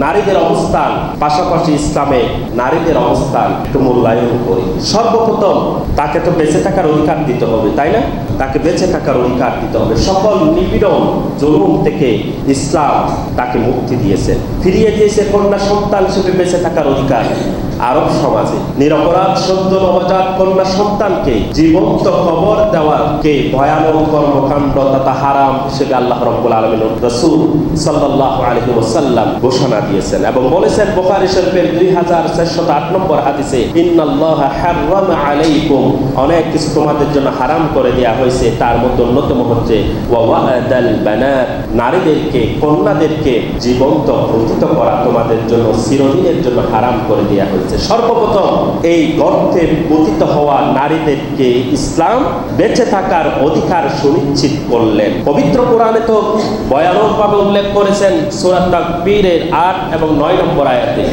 নারীদের অবস্থান, পাশাপাশি ইসলামে নারীদের অবস্থান একটু মূল্যায়ন করি। সর্বপ্রথম তাকে তো বেঁচে থাকার অধিকার দিতে হবে, তাই না? তাকে বেঁচে থাকার অধিকার দিতে হবে। সকল নিপীড়ন জুলুম থেকে ইসলাম তাকে মুক্তি দিয়েছে, ফিরিয়ে দিয়েছে কন্যা সন্তান হিসেবে বেঁচে থাকার অধিকার। আরব সমাজে নিরপরাধ সদ্য নবজাত কন্যা সন্তানকে জীবন্ত কবর দেওয়াকে ভয়ানক কর্মকাণ্ড তথা হারাম হিসেবে আল্লাহ রাব্বুল আলামিন রাসূল সাল্লাল্লাহু আলাইহি ওয়াসাল্লাম ঘোষণা দিয়েছেন এবং বলেছেন বুখারী শরীফের 2408 নম্বর হাদিসে, ইন্নাল্লাহা হাররামা আলাইকুম, অনেক কিছু তোমাদের জন্য হারাম করে দেয়া হয়েছে, তার মধ্যে অন্যতম হচ্ছে ওয়া ওয়াদাল বানাত, নারীদেরকে কন্যাদেরকে জীবন্ত প্রতিত করা তোমাদের জন্য চিরদিনের জন্য হারাম করে দেয়া হয়েছে। সর্বপ্রথম এই গর্তে পতিত হওয়া নারীদেরকে ইসলাম বেঁচে থাকার অধিকার সুনিশ্চিত করলেন। পবিত্র কোরআনে তো ভয়ানকভাবে উল্লেখ করেছেন সূরা তাকবীরের 8 এবং 9 নম্বর আয়াতে,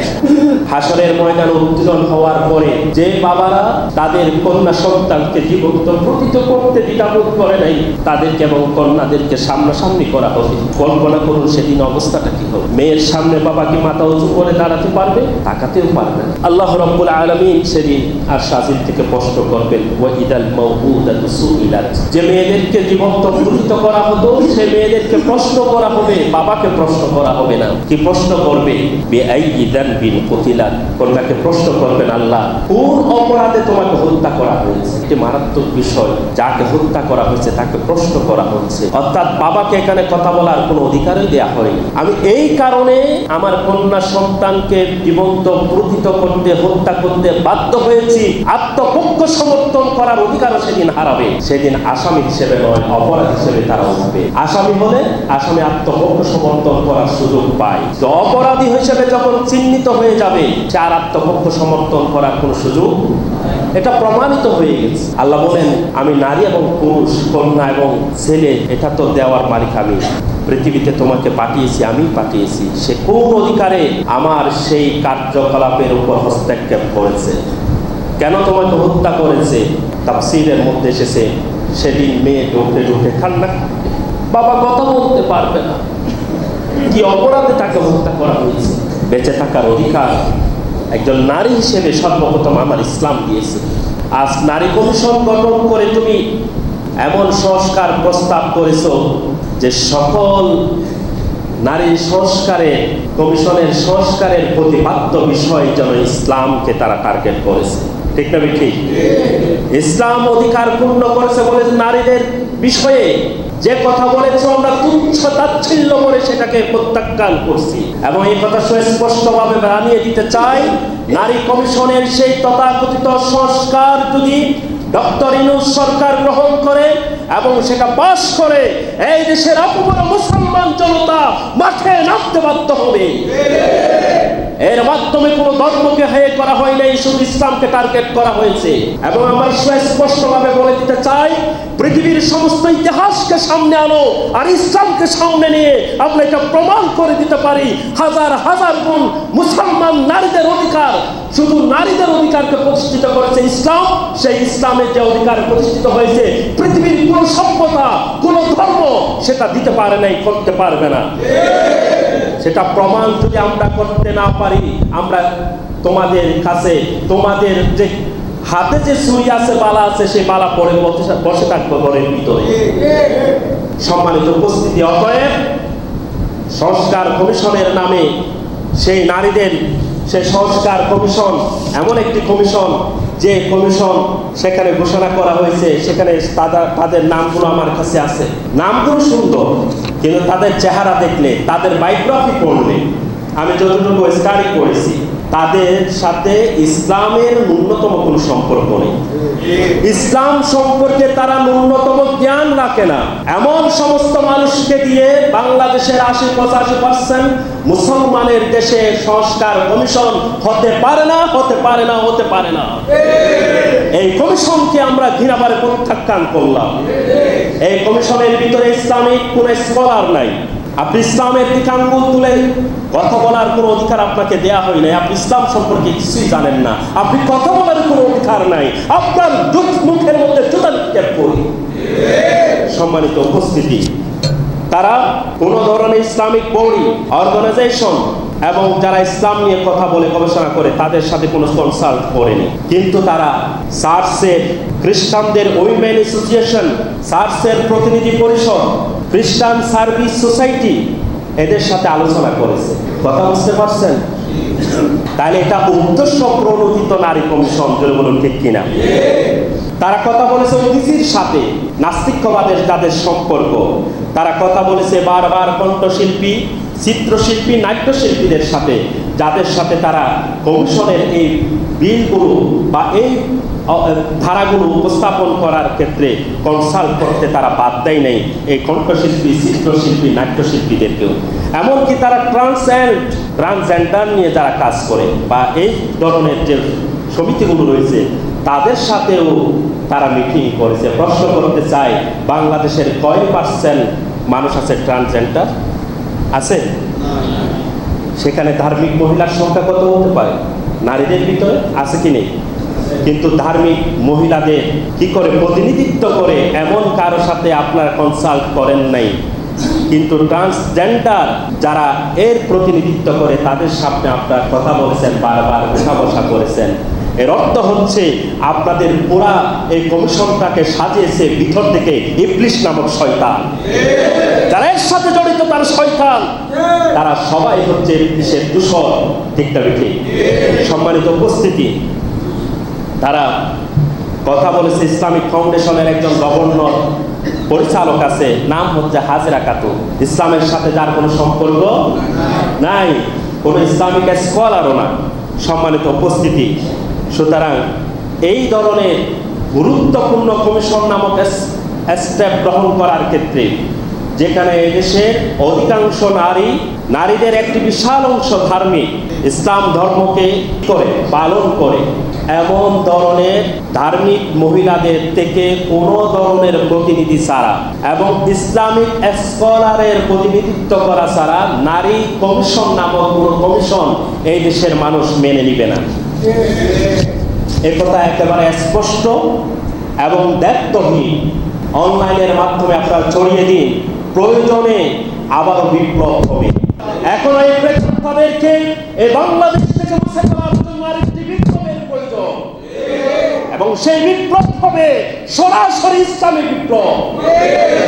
হাসরের ময়দানে উত্তীর্ণ হওয়ার পরে যে বাবারা তাদের কন্যা সন্তানকে জীবন্ত প্রতিত করতে দ্বিধাবোধ করে নাই, তাদেরকে এবং কন্যাদেরকে সামনাসামনি করা হবে। কল্পনা করুন সেদিন অবস্থাটা কি হবে। মেয়ের সামনে বাবা কি মাথা উঁচু করে দাঁড়াতে পারবে? তাকাতেও পারবে না। আল্লাহ রাব্বুল আলামিন সেদিন আর শাজিল থেকে প্রশ্ন করবেন, ওয়া ইদাল মাউউদাতু সুইলাত, যে মেয়েদেরকে জীবন্ত প্রতিত করা হতো সে মেয়েদেরকে প্রশ্ন করা হবে, বাবাকে প্রশ্ন করা হবে না। কি প্রশ্ন করবে? বিআইয়ি যানবিন কুতিলাত, কন্যাকে প্রশ্ন করবেন আল্লাহ কোন অপরাধে তোমাকে হত্যা করা হয়েছে। এটি মারাত্মক বিষয়, যাকে হত্যা করা হয়েছে তাকে প্রশ্ন করা হচ্ছে, অর্থাৎ বাবাকে এখানে কথা বলার কোনো অধিকারই দেয়া হয়নি। আমি এই কারণে আমার কন্যা সন্তানকে জীবন্ত প্রতিত করতে হত্যা করতে বাধ্য হয়েছি, আত্মপক্ষ সমর্থন করার অধিকারও সেদিন হারাবে। সেদিন আসামি হিসেবে নয়, অপরাধ হিসেবে তারা উঠবে। আসামি হলে আসামি আত্মপক্ষ সমর্থন করার সুযোগ পায়, তো অপরাধী হিসেবে যখন চিহ্নিত হয়ে যাবে সে আর আত্মপক্ষ সমর্থন করার কোনো সুযোগ, এটা প্রমাণিত হয়ে গেছে। আল্লাহ বলেন, আমি নারী এবং পুরুষ, কন্যা এবং ছেলে, এটা তো দেওয়ার মালিক আমি। পৃথিবীতে তোমাকে পাঠিয়েছি, আমি পাঠিয়েছি। সে কোন অধিকারে আমার সেই কার্যকলাপের উপর হস্তক্ষেপ করেছে? কেন তোমাকে হত্যা করেছে? তাফসীরের মধ্যে এসেছে, সেদিন মেয়ে ঢুকে ঢুকে কান্না, বাবা কথা বলতে পারবে না। কি অপরাধে তাকে হত্যা করা হয়েছে? বেঁচে থাকার অধিকার একজন নারী হিসেবে সর্বপ্রথম আমার ইসলাম দিয়েছে। আজ নারী কমিশন গঠন করে তুমি এমন সংস্কার প্রস্তাব করেছো যে সকল নারী সংস্কারের কমিশনের সংস্কারের প্রতিপাদ্য বিষয় যেন ইসলামকে তারা টার্গেট করেছে। ঠিক না ঠিক? ইসলাম অধিকার পূর্ণ করেছে বলে নারীদের বিষয়ে যে কথা বলেছে আমরা তুচ্ছ তাচ্ছিল্য করে সেটাকে প্রত্যাখ্যান করছি এবং এই কথা সুস্পষ্টভাবে জানিয়ে দিতে চাই, নারী কমিশনের সেই তথাকথিত সংস্কার যদি ডক্টর ইউনূস সরকার গ্রহণ করে এবং সেটা পাশ করে, এই দেশের অপর মুসলমান জনতা মাঠে নামতে বাধ্য হবে। এর মাধ্যমে কোনো ধর্মকে হেয় করা হয় নাই, শুধু ইসলামকে টার্গেট করা হয়েছে। এবং আমরা সুস্পষ্টভাবে বলে দিতে চাই, পৃথিবীর সমস্ত ইতিহাসকে সামনে আনো আর ইসলামকে সামনে নিয়ে আমরা এটা প্রমাণ করে দিতে পারি, হাজার হাজার গুণ মুসলমান নারীদের অধিকার, শুধু নারীদের অধিকারকে প্রতিষ্ঠিত করেছে ইসলাম। সেই ইসলামের যে অধিকার প্রতিষ্ঠিত হয়েছে পৃথিবীর কোন সভ্যতা, কোন ধর্ম সেটা দিতে পারে নাই, করতে পারবে না। সেটা প্রমাণ যদি আমরা করতে না পারি, আমরা তোমাদের কাছে, তোমাদের যে হাতে যে ছুরি আছে, বালা আছে, সেই বালা পরে বসে থাকবো ঘরের ভিতরে। সম্মানিত উপস্থিতি, অতএব সংস্কার কমিশনের নামে সেই নারীদের, সেই সংস্কার কমিশন এমন একটি কমিশন যে কমিশন সেখানে ঘোষণা করা হয়েছে, সেখানে তাদের নামগুলো আমার কাছে আছে। নামগুলো সুন্দর, কিন্তু তাদের চেহারা দেখলে, তাদের বায়োগ্রাফি পড়লে, আমি যতটুকু স্টাডি করেছি, তাদের সাথে ইসলামের ন্যূনতম কোনো সম্পর্ক নেই। ইসলাম সম্পর্কে তারা ন্যূনতম জ্ঞান রাখে না। এমন সমস্ত মানুষকে দিয়ে বাংলাদেশের 80-85% মুসলমানের দেশে সংস্কার কমিশন হতে পারে না, হতে পারে না, হতে পারে না। এই কমিশনকে আমরা ঘৃণাভাবে প্রত্যাখ্যান করলাম। এই কমিশনের ভিতরে ইসলামিক কোন স্কলার নাই। আপনি ইসলামের দিকে আঙ্গুল তুলে কথা বলার কোনো অধিকার আপনাকে দেয়া হয় নাই। আপনি ইসলাম সম্পর্কে কিছুই জানেন না, আপনি কথা বলার কোনো অধিকার নাই। আপনার মুখের মধ্যে জুতা নিক্ষেপ করি। সম্মানিত উপস্থিতি, তারা কোন ধরনের ইসলামিক বডি, অর্গানাইজেশন এবং যারা ইসলাম নিয়ে কথা বলে গবেষণা করে তাদের সাথে কোনো কনসাল্ট করেনি, কিন্তু তারা চার্চের, খ্রিস্টানদের উইমেন অ্যাসোসিয়েশন, চার্চের প্রতিনিধি পরিষদ, খ্রিস্টান সার্ভিস সোসাইটি, এদের সাথে আলোচনা করেছে। কথা বুঝতে পারছেন? তাহলে এটা উদ্দেশ্য প্রণোদিত নারী কমিশন, যদি বলুন ঠিক কিনা। তারা কথা বলেছে ওবিসির সাথে, নাস্তিক্যবাদের যাদের সম্পর্ক, তারা কথা বলেছে বারবার কণ্ঠশিল্পী, চিত্রশিল্পী, নাট্যশিল্পীদের সাথে, যাদের সাথে তারা কমিশনের এই বিলগুলো বা এই ধারাগুলো উপস্থাপন করার ক্ষেত্রে কনসাল্ট করতে তারা বাদ দেয় নাই এই কণ্ঠশিল্পী, চিত্রশিল্পী, নাট্যশিল্পীদেরকেও। এমনকি তারা ট্রান্সজেন্ডার নিয়ে যারা কাজ করে বা এই ধরনের যে সমিতিগুলো রয়েছে তাদের সাথেও তারা মিটিং করেছে। প্রশ্ন করতে চাই, বাংলাদেশের কয় % মানুষ আছে ট্রান্সজেন্ডার? আছে? সেখানে ধার্মিক মহিলার সংখ্যা কত হতে পারে? নারীদের ভিতরে আছে কি নেই? কিন্তু ধার্মিক মহিলাদের কি করে প্রতিনিধিত্ব করে এমন কারোর সাথে আপনারা কনসাল্ট করেন নাই, কিন্তু ট্রান্সজেন্ডার যারা এর প্রতিনিধিত্ব করে তাদের সামনে আপনারা কথা বলেছেন, বারবার উঠা বসা করেছেন। এর অর্থ হচ্ছে আপনাদের পুরা এই কমিশনটাকে সাজিয়েছে ভিতর থেকে ইবলিস নামক শয়তান। যারা এর সাথে জড়িত তার শয়তান, তারা সবাই হচ্ছে ইবলিসের দূষর। ঠিক না ঠিক? সম্মানিত উপস্থিতি, তারা কথা বলেছে ইসলামিক ফাউন্ডেশনের একজন গভর্নর পরিচালক আছে, নাম হচ্ছে হাজেরা খাতুন। ইসলামের সাথে যার কোনো সম্পর্ক নাই, কোনো ইসলামিক স্কলারও না। সম্মানিত উপস্থিতি, সুতরাং এই ধরনের গুরুত্বপূর্ণ কমিশন নামক স্টেপ গ্রহণ করার ক্ষেত্রে, যেখানে এদেশের অধিকাংশ নারীদের একটি বিশাল অংশ ধার্মিক, ইসলাম ধর্মকে করে পালন করে, এমন ধরনের ধার্মিক মহিলাদের থেকে কোনো ধরনের প্রতিনিধি ছাড়া এবং ইসলামিক স্কলারের প্রতিনিধিত্ব করা ছাড়া নারী কমিশন নামক কোনো কমিশন এই দেশের মানুষ মেনে নিবে না। এ কথা একেবারে স্পষ্ট এবং দায়িত্বহীন। অনলাইনের মাধ্যমে আপনারা ছড়িয়ে দিন, প্রয়োজনে আবারও বিপ্লব হবে। এখন এই প্রেক্ষাপটকে এই বাংলাদেশ থেকে মুছে ফেলার জন্য আরেকটি বিপ্লবের প্রয়োজন, এবং সেই বিপ্লব হবে সরাসরি ইসলামী বিপ্লব।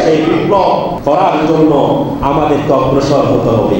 সেই বিপ্লব করার জন্য আমাদেরকে অগ্রসর হতে হবে।